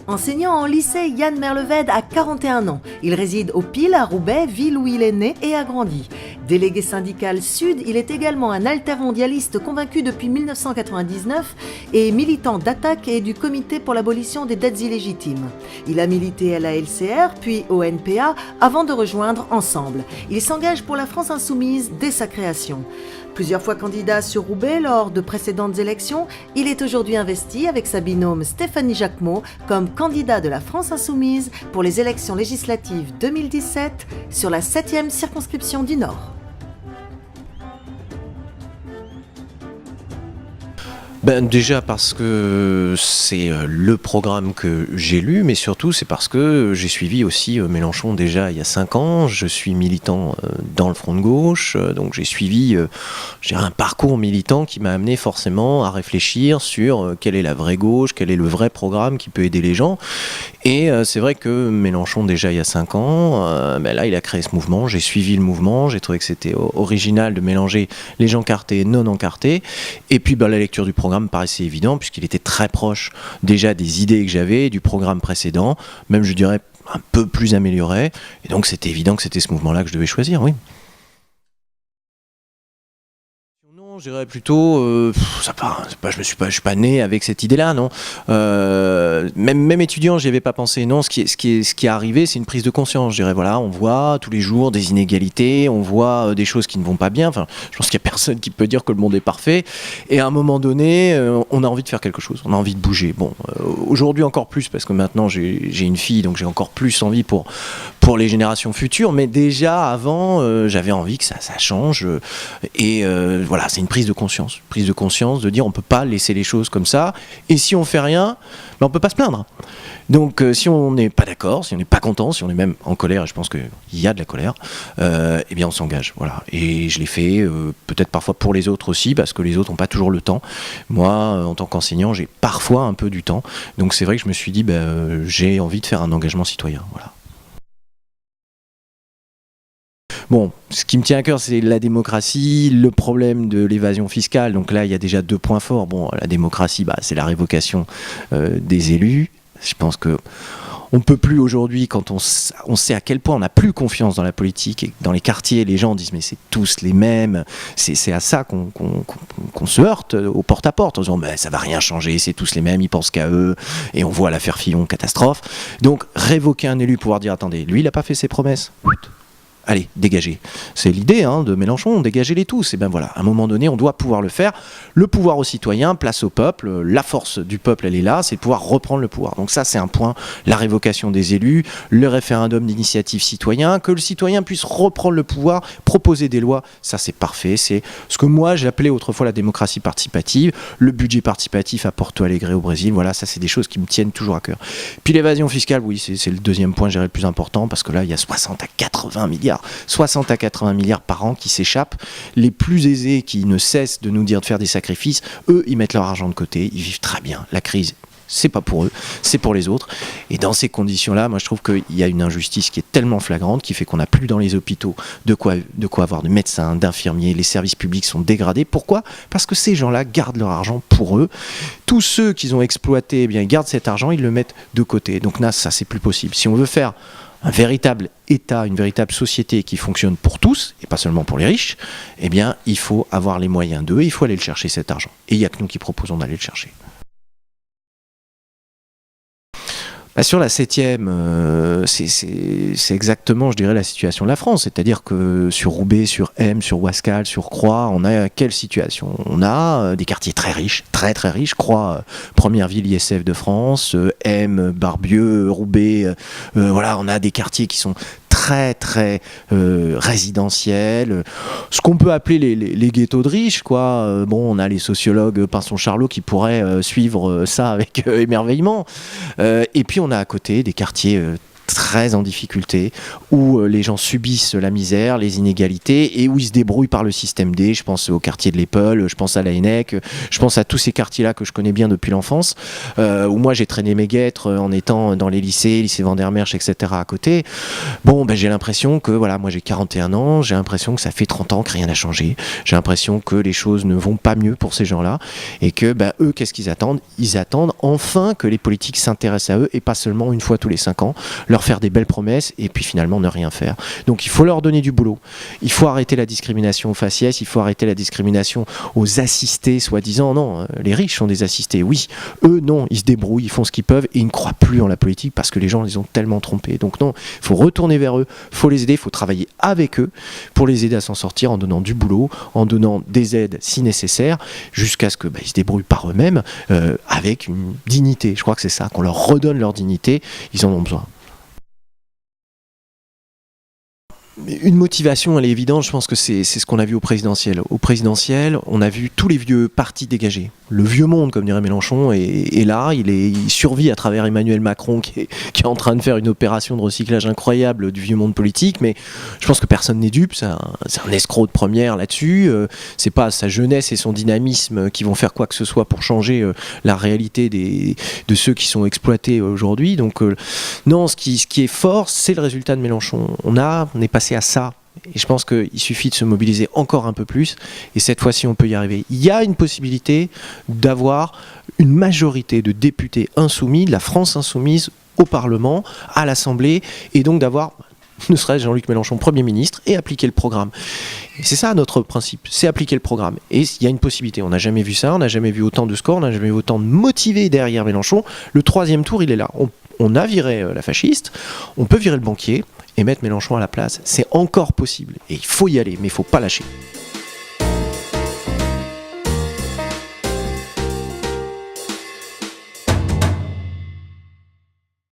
Enseignant en lycée, Yann Merleved a 41 ans. Il réside au Pile, à Roubaix, ville où il est né et a grandi. Délégué syndical Sud, il est également un altermondialiste convaincu depuis 1999 et militant d'Attaque et du Comité pour l'abolition des dettes illégitimes. Il a milité à la LCR, puis au NPA, avant de rejoindre Ensemble. Il s'engage pour la France Insoumise dès sa création. Plusieurs fois candidat sur Roubaix lors de précédentes élections, il est aujourd'hui investi avec sa binôme Stéphanie Jacquemot comme candidat de la France Insoumise pour les élections législatives 2017 sur la 7e circonscription du Nord. Déjà parce que c'est le programme que j'ai lu, mais surtout c'est parce que j'ai suivi aussi Mélenchon déjà il y a 5 ans. Je suis militant dans le Front de gauche, donc j'ai suivi un parcours militant qui m'a amené forcément à réfléchir sur quelle est la vraie gauche, quel est le vrai programme qui peut aider les gens. Et c'est vrai que Mélenchon déjà il y a 5 ans, là il a créé ce mouvement, j'ai suivi le mouvement, j'ai trouvé que c'était original de mélanger les gens encartés et non encartés. Et puis la lecture du programme me paraissait évident puisqu'il était très proche déjà des idées que j'avais du programme précédent, même je dirais un peu plus amélioré, et donc c'était évident que c'était ce mouvement-là que je devais choisir, oui. Non, je dirais plutôt, je suis pas né avec cette idée-là, non. Même étudiant, j'y avais pas pensé. Non, ce qui est arrivé, c'est une prise de conscience. Je dirais, voilà, on voit tous les jours des inégalités, on voit des choses qui ne vont pas bien. Enfin, je pense qu'il y a personne qui peut dire que le monde est parfait. Et à un moment donné, on a envie de faire quelque chose. On a envie de bouger. Bon, aujourd'hui encore plus parce que maintenant j'ai une fille, donc j'ai encore plus envie pour les générations futures. Mais déjà avant, j'avais envie que ça change. Et voilà, c'est une prise de conscience de dire on peut pas laisser les choses comme ça, et si on fait rien, on peut pas se plaindre. Donc si on n'est pas d'accord, si on n'est pas content, si on est même en colère, et je pense qu'il y a de la colère, eh bien on s'engage, voilà. Et je l'ai fait peut-être parfois pour les autres aussi, parce que les autres n'ont pas toujours le temps. Moi, en tant qu'enseignant, j'ai parfois un peu du temps, donc c'est vrai que je me suis dit j'ai envie de faire un engagement citoyen, voilà. Bon, ce qui me tient à cœur, c'est la démocratie, le problème de l'évasion fiscale. Donc là, il y a déjà 2 points forts. Bon, la démocratie, c'est la révocation des élus. Je pense que on peut plus aujourd'hui, quand on sait à quel point on n'a plus confiance dans la politique et dans les quartiers, les gens disent mais c'est tous les mêmes. C'est à ça qu'on se heurte au porte-à-porte en disant ça va rien changer, c'est tous les mêmes, ils pensent qu'à eux, et on voit l'affaire Fillon, catastrophe. Donc révoquer un élu, pouvoir dire attendez, lui il n'a pas fait ses promesses. Allez, dégagez. C'est l'idée de Mélenchon, dégagez-les tous. Et voilà, à un moment donné, on doit pouvoir le faire. Le pouvoir aux citoyens, place au peuple. La force du peuple, elle est là, c'est de pouvoir reprendre le pouvoir. Donc ça, c'est un point. La révocation des élus, le référendum d'initiative citoyen, que le citoyen puisse reprendre le pouvoir, proposer des lois, ça c'est parfait. C'est ce que moi, j'appelais autrefois la démocratie participative, le budget participatif à Porto Alegre au Brésil. Voilà, ça c'est des choses qui me tiennent toujours à cœur. Puis l'évasion fiscale, oui, c'est le deuxième point, je dirais, le plus important, parce que là, il y a 60 à 80 milliards par an qui s'échappent. Les plus aisés qui ne cessent de nous dire de faire des sacrifices, eux, ils mettent leur argent de côté, ils vivent très bien. La crise, c'est pas pour eux, c'est pour les autres. Et dans ces conditions-là, moi je trouve qu'il y a une injustice qui est tellement flagrante qui fait qu'on n'a plus dans les hôpitaux de quoi avoir de médecins, d'infirmiers, les services publics sont dégradés. Pourquoi ? Parce que ces gens-là gardent leur argent pour eux. Tous ceux qu'ils ont exploités, ils gardent cet argent, ils le mettent de côté. Donc là, ça c'est plus possible. Si on veut faire un véritable État, une véritable société qui fonctionne pour tous, et pas seulement pour les riches, il faut avoir les moyens d'eux, il faut aller le chercher cet argent. Et il n'y a que nous qui proposons d'aller le chercher. Sur la 7e, c'est exactement, je dirais, la situation de la France. C'est-à-dire que sur Roubaix, sur M, sur Ouascal, sur Croix, on a quelle situation ? On a des quartiers très riches, très très riches. Croix, première ville ISF de France, M, Barbieux, Roubaix, voilà, on a des quartiers qui sont très très résidentiels, ce qu'on peut appeler les ghettos de riches, quoi. On a les sociologues Pinson-Charlot qui pourraient suivre ça avec émerveillement. Et puis on a à côté des quartiers très en difficulté, où les gens subissent la misère, les inégalités, et où ils se débrouillent par le système D. Je pense au quartier de l'Épeule, je pense à la Hennec, je pense à tous ces quartiers-là que je connais bien depuis l'enfance, où moi j'ai traîné mes guêtres en étant dans les lycée Vandermeersch, etc. à côté. Bon, j'ai l'impression que, voilà, moi j'ai 41 ans, j'ai l'impression que ça fait 30 ans que rien n'a changé, j'ai l'impression que les choses ne vont pas mieux pour ces gens-là, et que, eux, qu'est-ce qu'ils attendent ? Ils attendent enfin que les politiques s'intéressent à eux, et pas seulement une fois tous les 5 ans, leur faire des belles promesses, et puis finalement ne rien faire. Donc il faut leur donner du boulot. Il faut arrêter la discrimination aux faciès, il faut arrêter la discrimination aux assistés, soi-disant. Non, les riches sont des assistés, oui. Eux, non, ils se débrouillent, ils font ce qu'ils peuvent, et ils ne croient plus en la politique, parce que les gens les ont tellement trompés. Donc non, il faut retourner vers eux, il faut les aider, il faut travailler avec eux, pour les aider à s'en sortir, en donnant du boulot, en donnant des aides si nécessaire, jusqu'à ce que ils se débrouillent par eux-mêmes, avec une dignité. Je crois que c'est ça, qu'on leur redonne leur dignité, ils en ont besoin. Une motivation, elle est évidente, je pense que c'est ce qu'on a vu au présidentiel. Au présidentiel, on a vu tous les vieux partis dégagés. Le vieux monde, comme dirait Mélenchon, est là, il survit à travers Emmanuel Macron qui est en train de faire une opération de recyclage incroyable du vieux monde politique, mais je pense que personne n'est dupe, c'est un escroc de première là-dessus, c'est pas sa jeunesse et son dynamisme qui vont faire quoi que ce soit pour changer la réalité de ceux qui sont exploités aujourd'hui. Donc non, ce qui est fort, c'est le résultat de Mélenchon. On est passé à ça. Et je pense qu'il suffit de se mobiliser encore un peu plus, et cette fois-ci on peut y arriver. Il y a une possibilité d'avoir une majorité de députés insoumis, de la France insoumise au Parlement, à l'Assemblée, et donc d'avoir, ne serait-ce Jean-Luc Mélenchon Premier ministre, et appliquer le programme. Et c'est ça notre principe, c'est appliquer le programme. Et il y a une possibilité, on n'a jamais vu ça, on n'a jamais vu autant de scores, on n'a jamais vu autant de motivés derrière Mélenchon. Le troisième tour, il est là. On a viré la fasciste, on peut virer le banquier, et mettre Mélenchon à la place, c'est encore possible. Et il faut y aller, mais il ne faut pas lâcher.